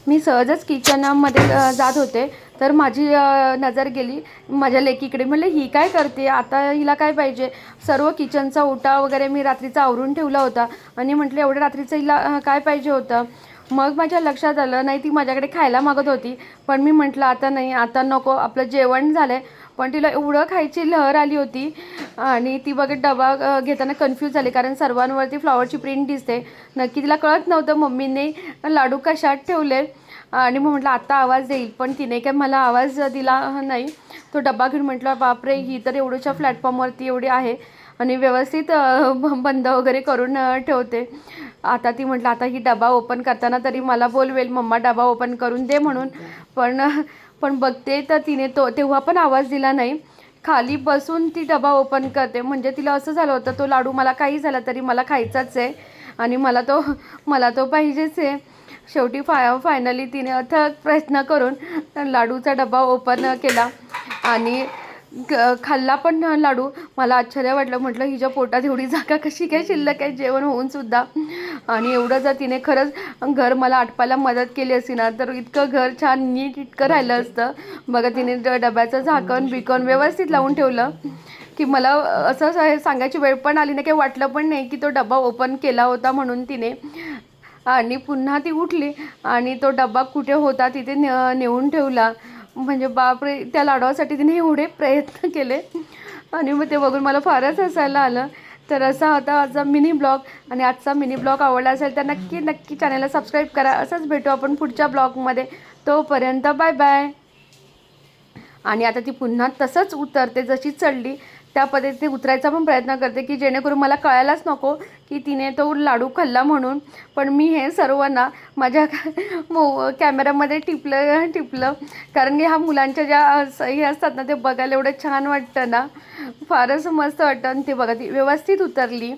मी सहजच किचनमध्ये जात होते, तर माझी नजर गेली माझ्या लेकीकडे. म्हणलं ही काय करते आता, हिला काय पाहिजे. सर्व किचनचा ओटा वगैरे मी रात्रीचा आवरून ठेवला होता आणि म्हटलं एवढ्या रात्रीचं हिला काय पाहिजे होतं. मग माझ्या लक्षात आलं, नाही ती माझ्याकडे खायला मागत होती, पण मी म्हटलं आता नाही, आता नको, आपलं जेवण झालं आहे. पण तिला एवढं खायची लहर आली होती आणि ती बघत डबा घेताना कन्फ्यूज झाली, कारण सर्वांवरती फ्लॉवरची प्रिंट दिसते. नक्की तिला कळत नव्हतं मम्मीने लाडू कशात ठेवले. आणि मग म्हटलं आता आवाज देईल, पण तिने काय मला आवाज दिला नाही. तो डबा घेऊन म्हटलं बापरे, ही तर एवढ्याच्या प्लॅटफॉर्मवरती एवढी आहे आणि व्यवस्थित बंद वगैरे करून ठेवते. आता ती म्हटलं आता ही डबा ओपन करताना तरी मला बोलवेल, मम्मा डबा ओपन करून दे म्हणून. पण पण बघते तर तिने तेव्हा पण आवाज दिला नाही. खाली बसून ती डबा ओपन करते. म्हणजे तिला असं झालं होतं, तो लाडू मला काही झाला तरी मला खायचाच आहे आणि मला तो पाहिजेच आहे. शेवटी फायनली तिने अथक प्रयत्न करून लाडूचा डबा ओपन केला आणि खाल्ला पण लाडू. मला आश्चर्य वाटलं, म्हटलं हिच्या पोटात एवढी जागा कशी काय शिल्लक आहे जेवण होऊनसुद्धा. आणि एवढं जर तिने खरंच घर मला आटपायला मदत केली असती ना, तर इतकं घर छान नीट इतकं राहिलं असतं. बघा तिने डब्याचं झाकण बिकन व्यवस्थित लावून ठेवलं की मला असं सांगायची वेळ पण आली नाही, काही वाटलं पण नाही की तो डबा ओपन केला होता म्हणून तिने. आणि पुन्हा ती उठली आणि तो डबा कुठे होता तिथे नेऊन ठेवला. म्हणजे बापरे, त्या लाडवासाठी तिने एवढे प्रयत्न केले आणि मग ते बघून मला फारच हसायला आलं. तर असा होता आजचा मिनी ब्लॉग. आणि आजचा मिनी ब्लॉग आवडला असेल तर नक्की नक्की चॅनलला सबस्क्राईब करा. असंच भेटू आपण पुढच्या ब्लॉगमध्ये. तोपर्यंत बाय बाय. आणि आता ती पुन्हा तसंच उतरते जशी चढली त्या पद्धतीने उतरायचा पण प्रयत्न करते, की जेणेकरून मला कळायलाच नको की तिने तो लाडू खाल्ला म्हणून. पण मी हे सर्व ना माझ्या कॅमेऱ्यामध्ये टिपलं कारण की ह्या मुलांच्या ज्या हे असतात ना, ते बघायला एवढं छान वाटतं ना, फारच मस्त वाटतं. आणि ते बघा ती व्यवस्थित उतरली.